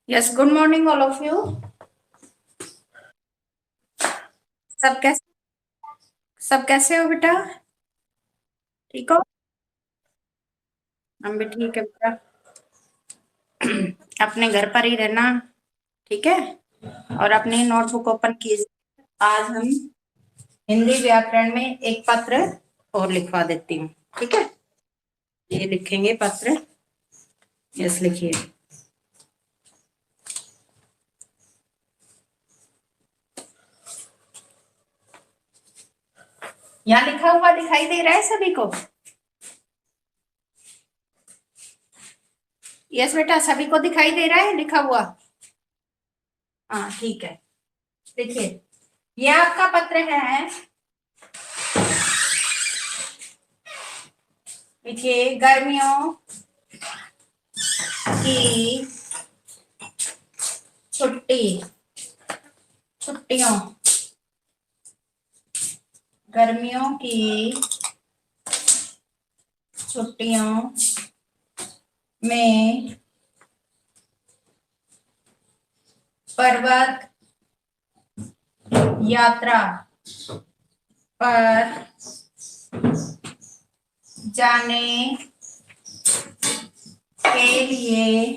Yes, good morning all of you. सब कैसे सब कैसे हो बेटा? ठीक हो? हम भी ठीक है बेटा। अपने घर पर ही रहना, ठीक है। और अपनी नोटबुक ओपन कीजिए। आज हम हिंदी व्याकरण में एक पत्र और लिखवा देती हूँ, ठीक है। ये लिखेंगे पत्र। यस, लिखिए। यहाँ लिखा हुआ दिखाई दे रहा है सभी को? यस बेटा, सभी को दिखाई दे रहा है लिखा हुआ? हाँ, ठीक है। देखिए, ये आपका पत्र है। देखिए, गर्मियों की छुट्टी छुट्टियों गर्मियों की छुट्टियों में पर्वत यात्रा पर जाने के लिए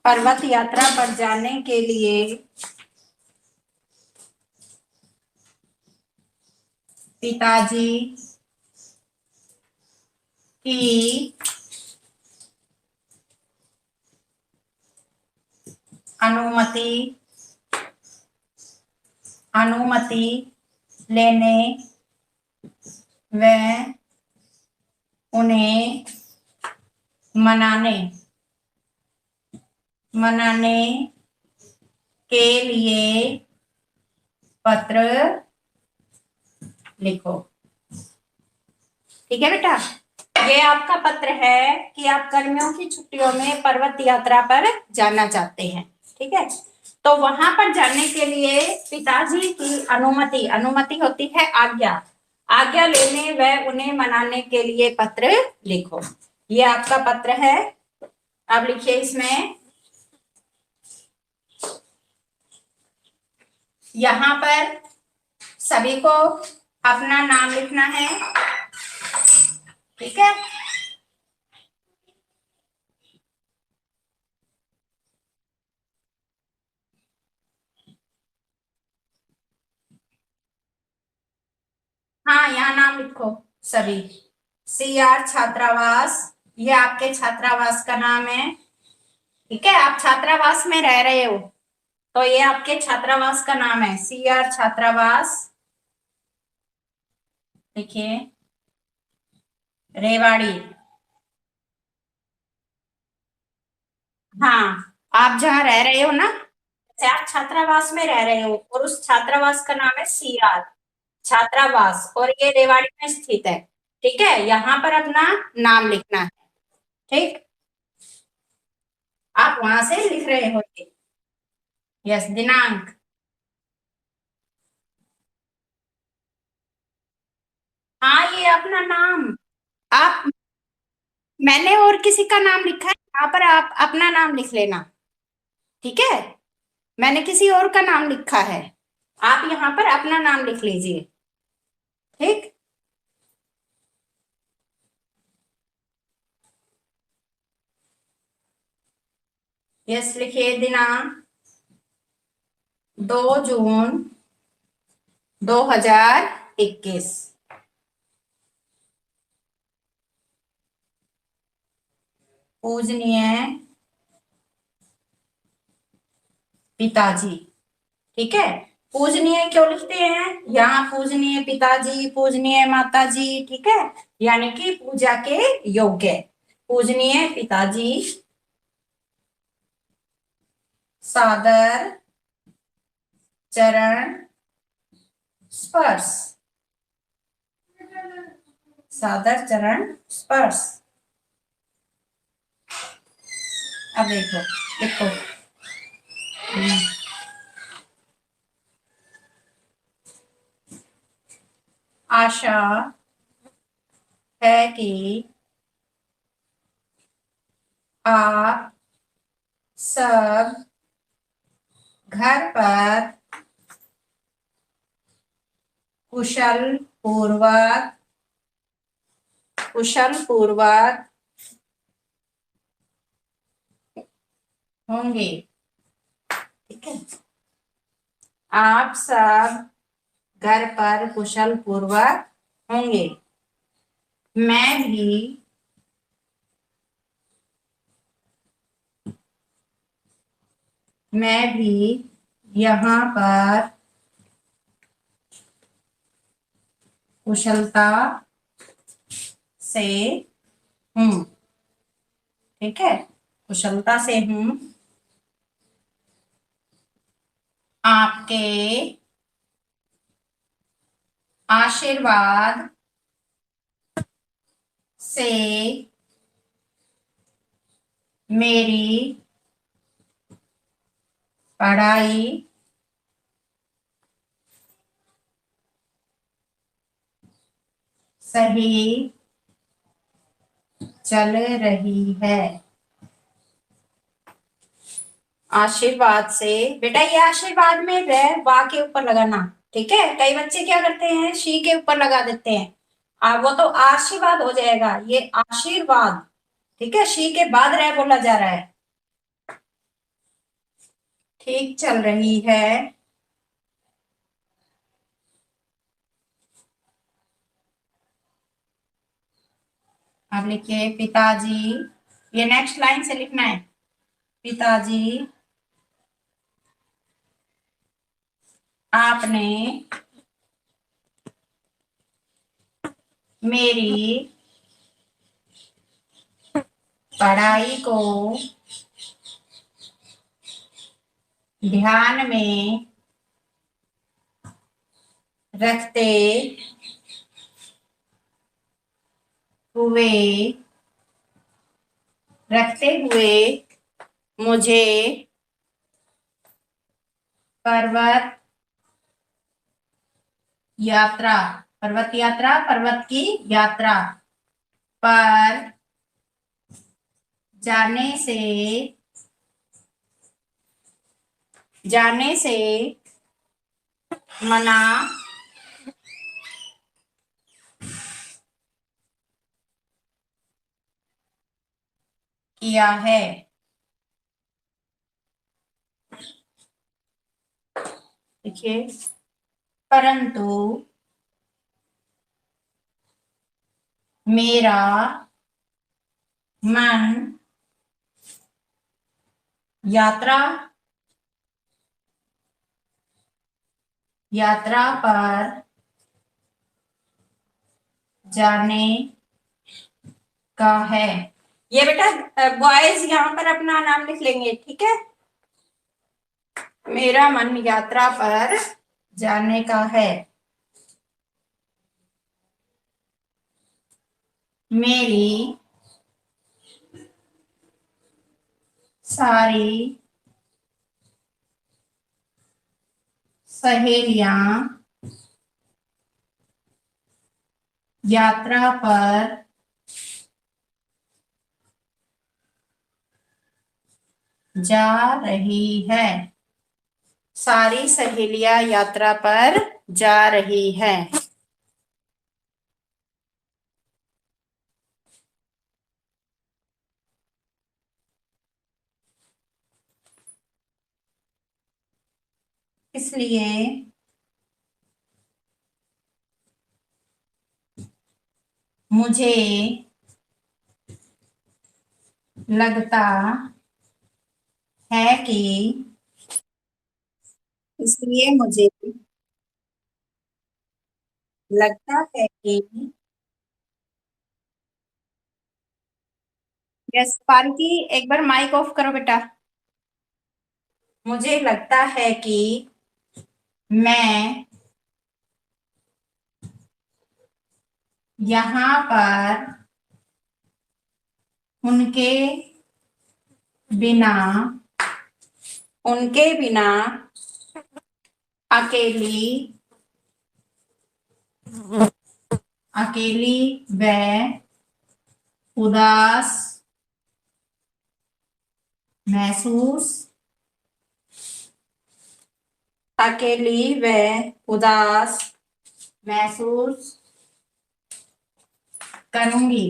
पर्वत यात्रा पर जाने के लिए पिताजी की अनुमति अनुमति लेने व उन्हें मनाने मनाने के लिए पत्र लिखो। ठीक है बेटा, ये आपका पत्र है कि आप गर्मियों की छुट्टियों में पर्वत यात्रा पर जाना चाहते हैं, ठीक है। तो वहां पर जाने के लिए पिताजी की अनुमति अनुमति होती है आज्ञा आज्ञा लेने व उन्हें मनाने के लिए पत्र लिखो। ये आपका पत्र है। अब लिखिए इसमें, यहाँ पर सभी को अपना नाम लिखना है, ठीक है। हाँ, यहाँ नाम लिखो सभी। CR छात्रावास, ये आपके छात्रावास का नाम है, ठीक है। आप छात्रावास में रह रहे हो तो ये आपके छात्रावास का नाम है, CR छात्रावास। देखिए, रेवाड़ी। हाँ, आप जहाँ रह रहे हो ना, जैसे आप छात्रावास में रह रहे हो और उस छात्रावास का नाम है CR छात्रावास, और ये रेवाड़ी में स्थित है, ठीक है। यहाँ पर अपना नाम लिखना है, ठीक। आप वहां से लिख रहे हो ये। यस, दिनांक। हाँ, ये अपना नाम। आप मैंने और किसी का नाम लिखा है, यहाँ पर आप अपना नाम लिख लेना, ठीक है। मैंने किसी और का नाम लिखा है, आप यहाँ पर अपना नाम लिख लीजिए, ठीक। यस, लिखिए दिनांक 2 जून 2021। पूजनीय पिताजी, ठीक है। पूजनीय क्यों लिखते हैं? यहाँ पूजनीय पिताजी, पूजनीय माताजी, ठीक है, यानी कि पूजा के योग्य। पूजनीय पिताजी, सादर चरण स्पर्श, सादर चरण स्पर्श। अब देखो, देखो, आशा है कि आप सब घर पर कुशल पूर्वक होंगे। ठीक है, आप सब घर पर कुशल पूर्वक होंगे। मैं भी यहाँ पर कुशलता से हूँ। ठीक है, कुशलता से हूँ। आपके आशीर्वाद से मेरी पढ़ाई सही चल रही है। आशीर्वाद से, बेटा ये आशीर्वाद में रह वा के ऊपर लगाना। ठीक है, कई बच्चे क्या करते हैं, शी के ऊपर लगा देते हैं। वो तो आशीर्वाद हो जाएगा, ये आशीर्वाद। ठीक है, शी के बाद रह बोला जा रहा है। ठीक चल रही है। अब लिखिए पिताजी, ये नेक्स्ट लाइन से लिखना है। पिताजी, आपने मेरी पढ़ाई को ध्यान में रखते हुए मुझे पर्वत पर्वत की यात्रा पर जाने से मना किया है। देखिए, परंतु मेरा मन यात्रा पर जाने का है। ये बेटा बॉयज यहाँ पर अपना नाम लिख लेंगे। ठीक है, मेरा मन यात्रा पर जाने का है। मेरी सारी सहेलियां यात्रा पर जा रही है। सारी सहेलियां यात्रा पर जा रही है। इसलिए मुझे लगता है कि इसलिए मुझे लगता है कि यस पार्की, एक बार माइक ऑफ करो बेटा। मुझे लगता है कि मैं यहाँ पर उनके बिना अकेली व उदास महसूस अकेली व उदास महसूस करूंगी।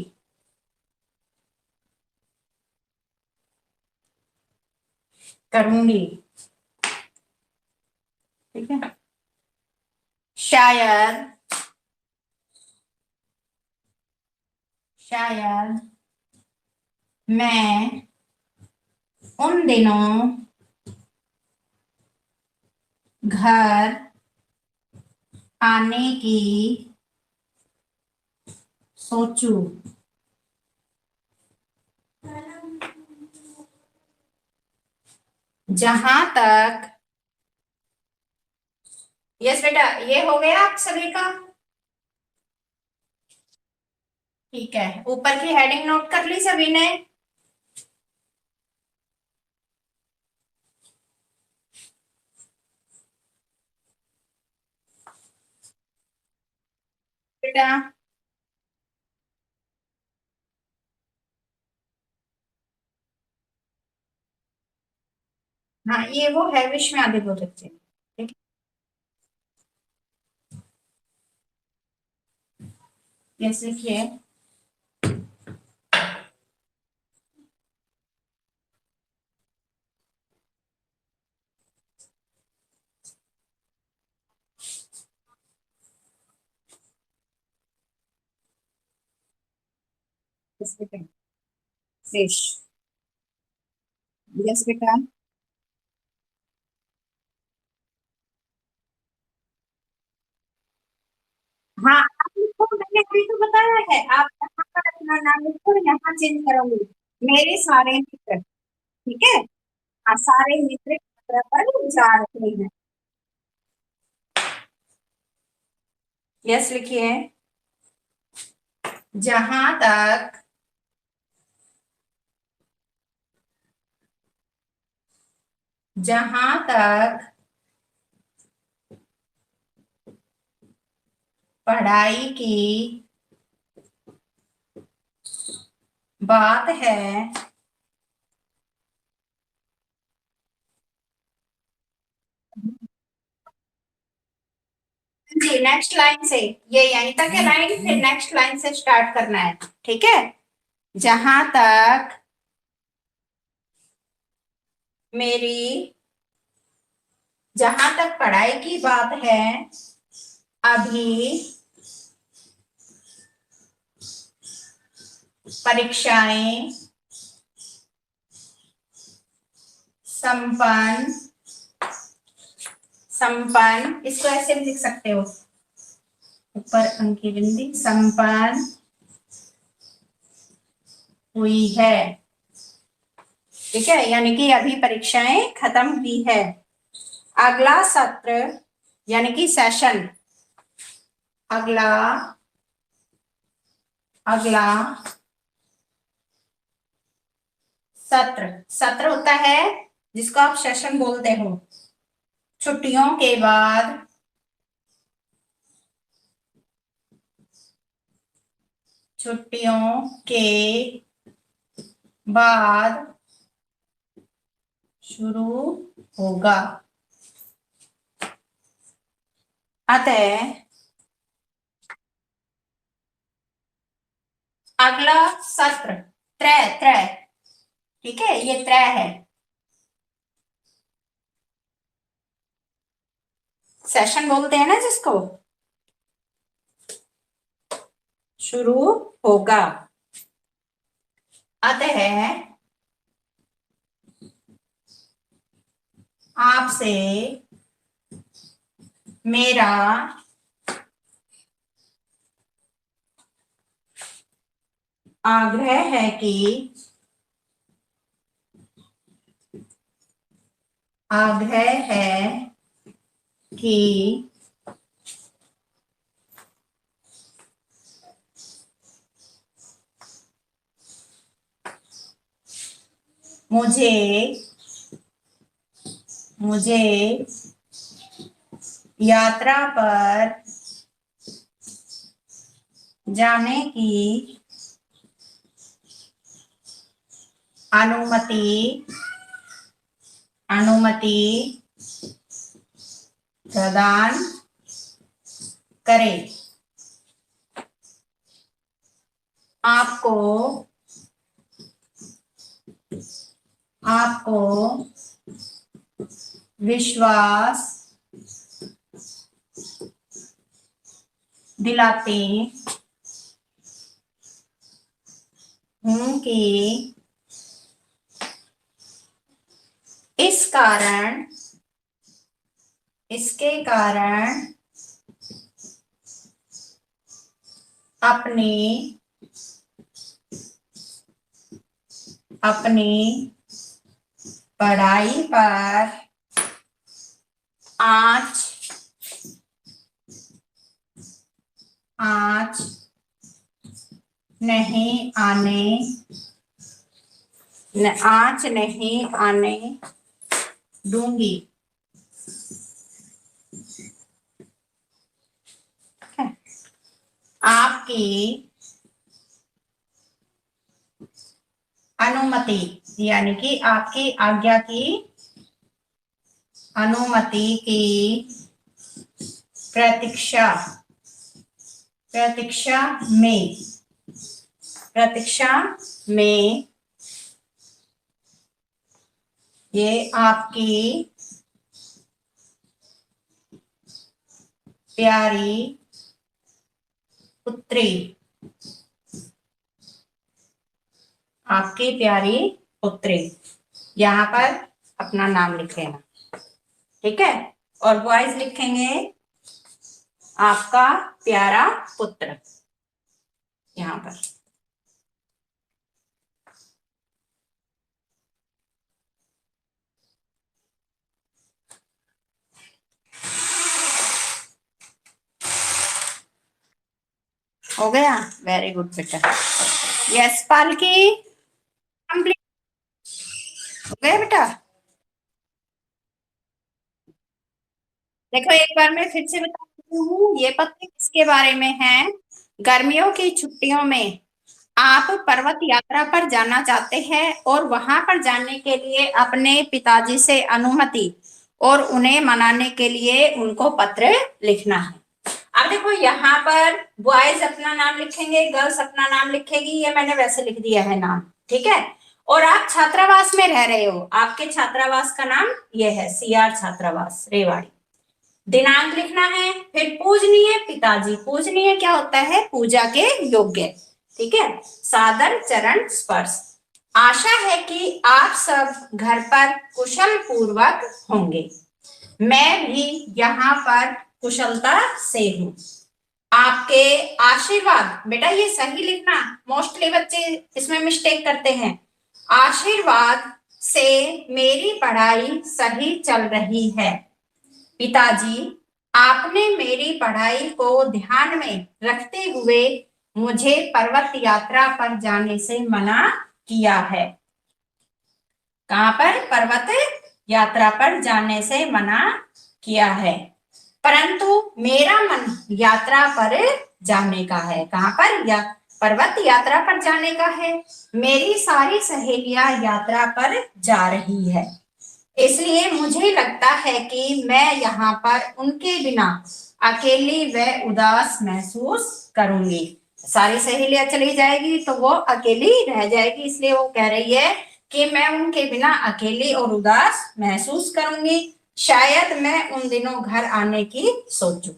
करूंगी। ठीक है। शायद शायद मैं उन दिनों घर आने की सोचूं। जहां तक, यस बेटा, ये हो गया आप सभी का। ठीक है, ऊपर की हेडिंग नोट कर ली सभी ने। बेटा हाँ, ये वो है विश्व में आदि बोधक थे। ठीक है, यस लिखिए। यस बेटा। फिश। यस बेटा। हाँ, आप लिखो, मैंने अभी तो बताया है, आप यहाँ पर अपना नाम लिखो, यहाँ चेंज करोगे। मेरे सारे मित्र। ठीक है। हाँ, सारे मित्र यात्रा पर जा रहे हैं। यस लिखिए। जहां तक जहां तक पढ़ाई की बात है, जी नेक्स्ट लाइन से, ये यहीं तक है लाइन, फिर नेक्स्ट लाइन से स्टार्ट करना है। ठीक है। जहां तक मेरी जहां तक पढ़ाई की बात है, अभी परीक्षाएं संपन्न संपन्न इसको ऐसे भी लिख सकते हो, ऊपर अंकी बिंदी, संपन्न हुई है। ठीक है, यानी कि अभी परीक्षाएं खत्म हुई है। अगला सत्र यानी कि सेशन, अगला अगला सत्र, सत्र होता है जिसको आप सेशन बोलते हो। छुट्टियों के बाद छुट्टियों के बाद शुरू होगा। अतः अगला सत्र त्रय त्रय, ठीक है, ये त्रय है, सेशन बोलते हैं ना जिसको, शुरू होगा। अतः आपसे मेरा आग्रह है कि आग्रह है कि मुझे मुझे यात्रा पर जाने की अनुमति अनुमति प्रदान करें। आपको विश्वास दिलाते हूं कि इसके कारण अपनी पढ़ाई पर आँच नहीं आने दूंगी। आपकी अनुमति यानी कि आपकी आज्ञा की अनुमति की प्रतीक्षा में ये आपकी प्यारी पुत्री यहाँ पर अपना नाम लिख लेना, ठीक है। और बॉयज लिखेंगे आपका प्यारा पुत्र यहाँ पर। हो गया, वेरी गुड बेटा। यस पालकी, कंप्लीट हो गया बेटा। देखो एक बार मैं फिर से बता देती हूँ, ये पत्र किसके बारे में है। गर्मियों की छुट्टियों में आप पर्वत यात्रा पर जाना चाहते हैं और वहां पर जाने के लिए अपने पिताजी से अनुमति और उन्हें मनाने के लिए उनको पत्र लिखना है। अब देखो यहाँ पर बॉयज अपना नाम लिखेंगे, गर्ल्स अपना नाम लिखेगी, ये मैंने वैसे लिख दिया है नाम, ठीक है। और आप छात्रावास में रह रहे हो, आपके छात्रावास का नाम ये है CR छात्रावास रेवाड़ी। दिनांक लिखना है, फिर पूजनीय पिताजी, पूजनीय क्या होता है, पूजा के योग्य, ठीक है। सादर चरण स्पर्श, आशा है कि आप सब घर पर कुशल पूर्वक होंगे, मैं भी यहाँ पर कुशलता से हूँ। आपके आशीर्वाद, बेटा ये सही लिखना, मोस्टली बच्चे इसमें मिस्टेक करते हैं। आशीर्वाद से मेरी पढ़ाई सही चल रही है। पिताजी, आपने मेरी पढ़ाई को ध्यान में रखते हुए मुझे पर्वत यात्रा पर जाने से मना किया है। कहाँ पर, पर्वत यात्रा पर जाने से मना किया है, परंतु मेरा मन यात्रा पर जाने का है। कहाँ पर, या पर्वत यात्रा पर जाने का है। मेरी सारी सहेलियां यात्रा पर जा रही है, इसलिए मुझे लगता है कि मैं यहाँ पर उनके बिना अकेली व उदास महसूस करूंगी। सारी सहेलियां चली जाएगी तो वो अकेली रह जाएगी, इसलिए वो कह रही है कि मैं उनके बिना अकेली और उदास महसूस करूंगी। शायद मैं उन दिनों घर आने की सोचूं।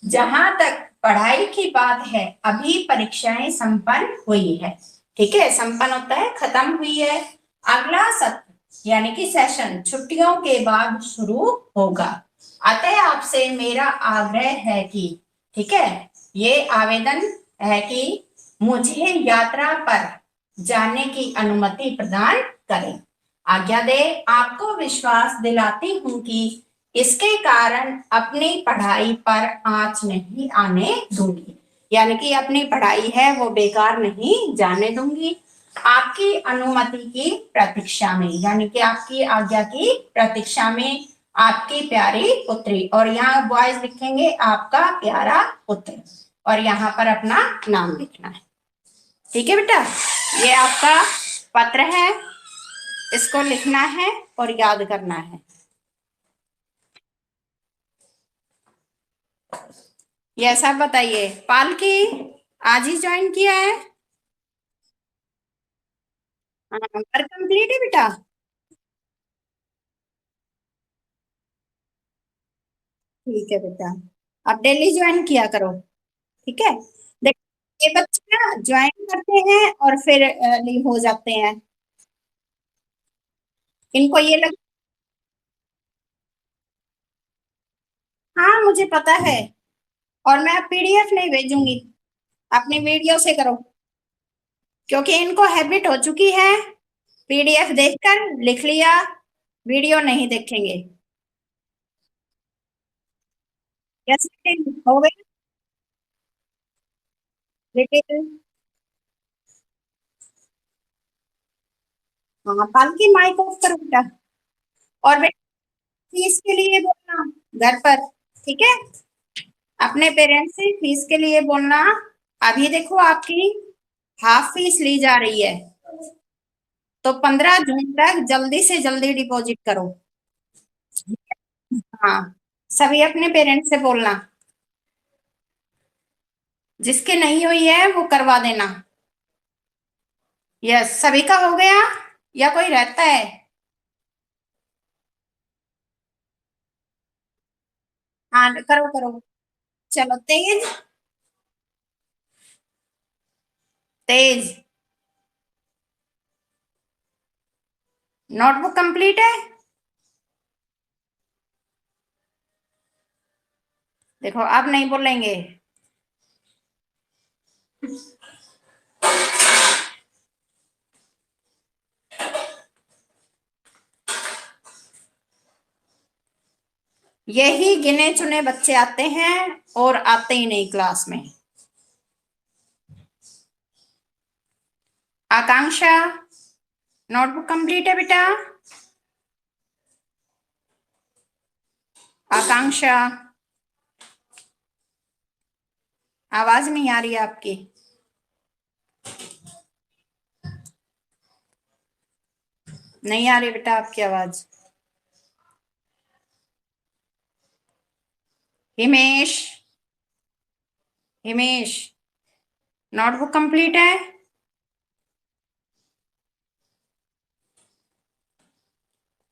जहां तक पढ़ाई की बात है, अभी परीक्षाएं संपन्न हुई है, ठीक है, संपन्न होता है खत्म हुई है। अगला सत्र यानी कि सेशन छुट्टियों के बाद शुरू होगा, अतः आपसे मेरा आग्रह है कि, ठीक है, ये आवेदन है कि मुझे यात्रा पर जाने की अनुमति प्रदान करें, आज्ञा दे। आपको विश्वास दिलाती हूँ कि इसके कारण अपनी पढ़ाई पर आँच नहीं आने दूंगी, यानी कि अपनी पढ़ाई है वो बेकार नहीं जाने दूंगी। आपकी अनुमति की प्रतीक्षा में, यानी कि आपकी आज्ञा की प्रतीक्षा में आपकी प्यारी पुत्री, और यहाँ बॉयज लिखेंगे आपका प्यारा पुत्र, और यहाँ पर अपना नाम लिखना है, ठीक है बेटा। ये आपका पत्र है, इसको लिखना है और याद करना है। ये सब बताइए। पालकी आज ही ज्वाइन किया है? हाँ, वर्क कंप्लीट है बेटा? ठीक है बेटा, अब डेली ज्वाइन किया करो। ठीक है। देख, ये बच्चे ना ज्वाइन करते हैं और फिर लीव हो जाते हैं। इनको ये लग, हाँ मुझे पता है। और मैं अब पीडीएफ नहीं भेजूंगी, अपनी वीडियो से करो, क्योंकि इनको हैबिट हो चुकी है। पीडीएफ देखकर लिख लिया, वीडियो नहीं देखेंगे। यस, हो गई डिटेल। हाँ, पालकी माइक ऑफ करो बेटा। और बेटा फीस के लिए बोलना घर पर, ठीक है? अपने पेरेंट्स से फीस के लिए बोलना। अभी देखो आपकी हाफ फीस ली जा रही है, तो 15 जून तक जल्दी से जल्दी डिपॉजिट करो। हाँ, सभी अपने पेरेंट्स से बोलना। जिसके नहीं हुई है वो करवा देना। यस, सभी का हो गया या कोई रहता है? हाँ करो करो। चलो तेज तेज। नोटबुक कंप्लीट है? देखो अब नहीं बोलेंगे। यही गिने चुने बच्चे आते हैं और आते ही नहीं क्लास में। आकांक्षा, नोटबुक कंप्लीट है बेटा? आकांक्षा, आवाज नहीं आ रही है आपकी। नहीं आ रही बेटा आपकी आवाज। हिमेश, हिमेश, नोटबुक कंप्लीट है?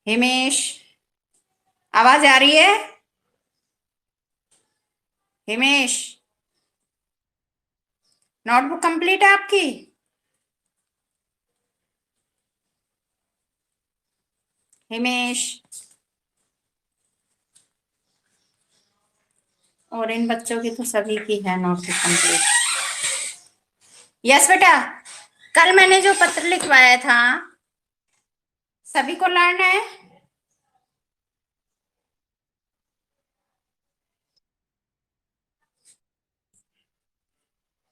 हिमेश, आवाज आ रही है? हिमेश, नोटबुक कंप्लीट है आपकी? हिमेश, और इन बच्चों की तो सभी की है नोटबुक कंप्लीट। यस बेटा, कल मैंने जो पत्र लिखवाया था सभी को लर्न है?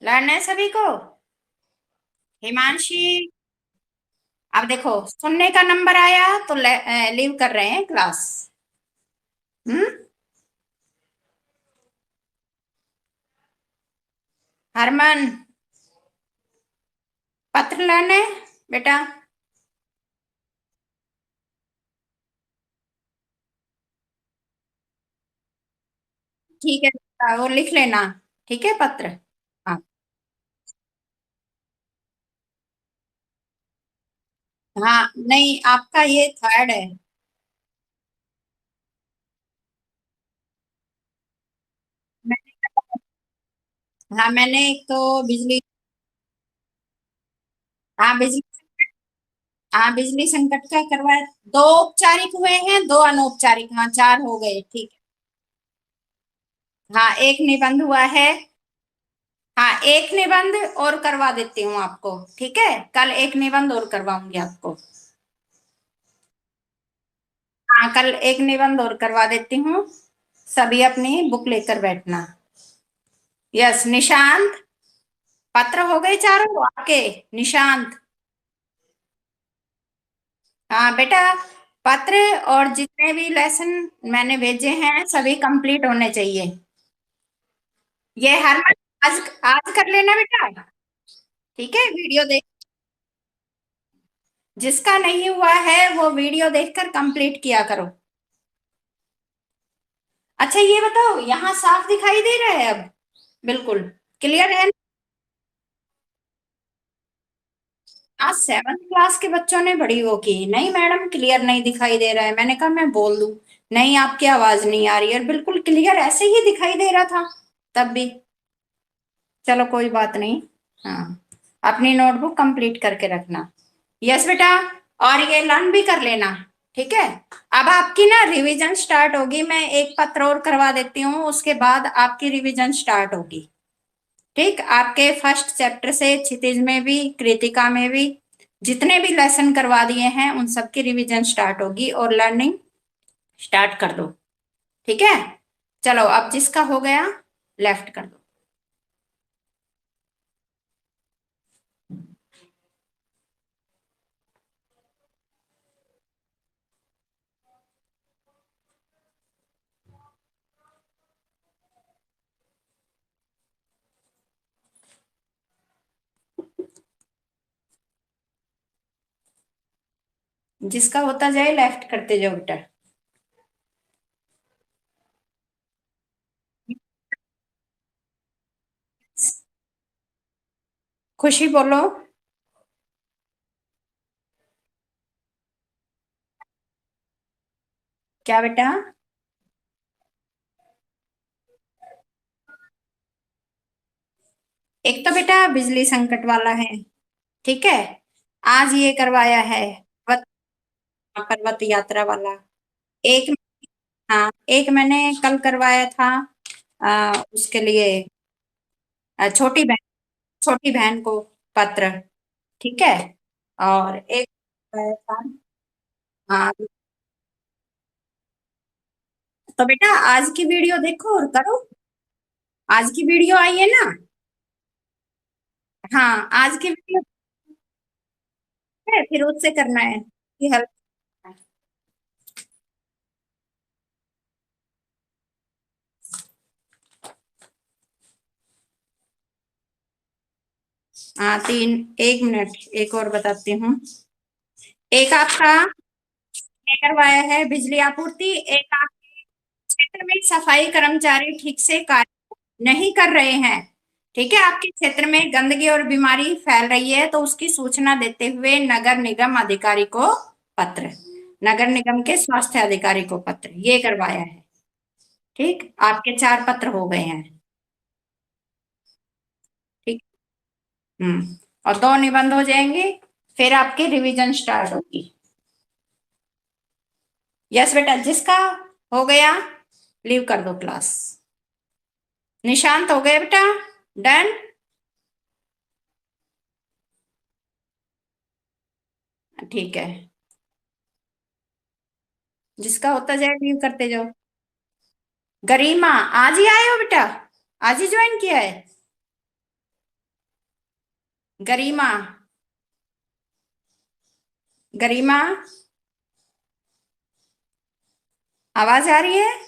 लर्न है सभी को? हिमांशी, अब देखो सुनने का नंबर आया तो लीव कर रहे हैं क्लास। हम्म। हरमन, पत्र लर्न है बेटा? ठीक है बेटा, वो लिख लेना। ठीक है पत्र। हाँ। हाँ नहीं, आपका ये थर्ड है। मैंने, हाँ मैंने एक तो बिजली, हाँ बिजली, हाँ बिजली संकट का करवाया। दो औपचारिक हुए हैं, दो अनौपचारिक, हाँ चार हो गए, ठीक है। हाँ एक निबंध हुआ है। हाँ एक निबंध और करवा देती हूँ आपको, ठीक है? कल एक निबंध और करवाऊंगी आपको। हाँ कल एक निबंध और करवा देती हूँ। सभी अपनी बुक लेकर बैठना। यस निशांत, पत्र हो गए चारों आपके? निशांत, हाँ बेटा, पत्र और जितने भी लेसन मैंने भेजे हैं सभी कंप्लीट होने चाहिए। ये हरमन, आज आज कर लेना बेटा। ठीक है, वीडियो देख, जिसका नहीं हुआ है वो वीडियो देखकर कंप्लीट किया करो। अच्छा ये बताओ, यहाँ साफ दिखाई दे रहा है अब? बिल्कुल क्लियर है? आज 7th क्लास के बच्चों ने बड़ी वो की, नहीं मैडम क्लियर नहीं दिखाई दे रहा है। मैंने कहा मैं बोल दूं, नहीं आपकी आवाज नहीं आ रही है, बिल्कुल क्लियर ऐसे ही दिखाई दे रहा था तब भी। चलो कोई बात नहीं। हाँ, अपनी नोटबुक कंप्लीट करके रखना। यस बेटा, और ये लर्न भी कर लेना। ठीक है, अब आपकी ना रिवीजन स्टार्ट होगी। मैं एक पत्र और करवा देती हूँ, उसके बाद आपकी रिवीजन स्टार्ट होगी। ठीक, आपके फर्स्ट चैप्टर से क्षितिज में भी कृतिका में भी जितने भी लेसन करवा दिए हैं उन सबकी रिवीजन स्टार्ट होगी और लर्निंग स्टार्ट कर दो। ठीक है, चलो अब जिसका हो गया लेफ्ट कर दो। जिसका होता जाए लेफ्ट करते जाओ बेटा। खुशी बोलो। क्या बेटा? एक तो बेटा बिजली संकट वाला है। ठीक है, आज ये करवाया है पर्वत, पर्वत यात्रा वाला। एक, हाँ एक मैंने कल करवाया था उसके लिए छोटी बहन, छोटी बहन को पत्र। ठीक है, और एक करवाया था। हाँ, तो बेटा आज की वीडियो देखो और करो। आज की वीडियो आई है ना? हाँ आज की वीडियो है, फिर उससे करना है कि हेल्प। हाँ तीन, 1 मिनट एक और बताती हूँ। एक आपका ये करवाया है बिजली आपूर्ति, एक आपके क्षेत्र में सफाई कर्मचारी ठीक से कार्य नहीं कर रहे हैं। ठीक है, आपके क्षेत्र में गंदगी और बीमारी फैल रही है तो उसकी सूचना देते हुए नगर निगम अधिकारी को पत्र, नगर निगम के स्वास्थ्य अधिकारी को पत्र, ये करवाया है। ठीक, आपके 4 पत्र हो गए हैं। ठीक। और 2 निबंध हो जाएंगे, फिर आपकी रिवीजन स्टार्ट होगी। यस बेटा, जिसका हो गया लीव कर दो क्लास। निशांत हो गया बेटा? डन। ठीक है, जिसका होता जाए लीव करते जाओ। गरिमा, आज ही आए हो बेटा? आज ही ज्वाइन किया है? गरिमा, गरिमा आवाज आ रही है?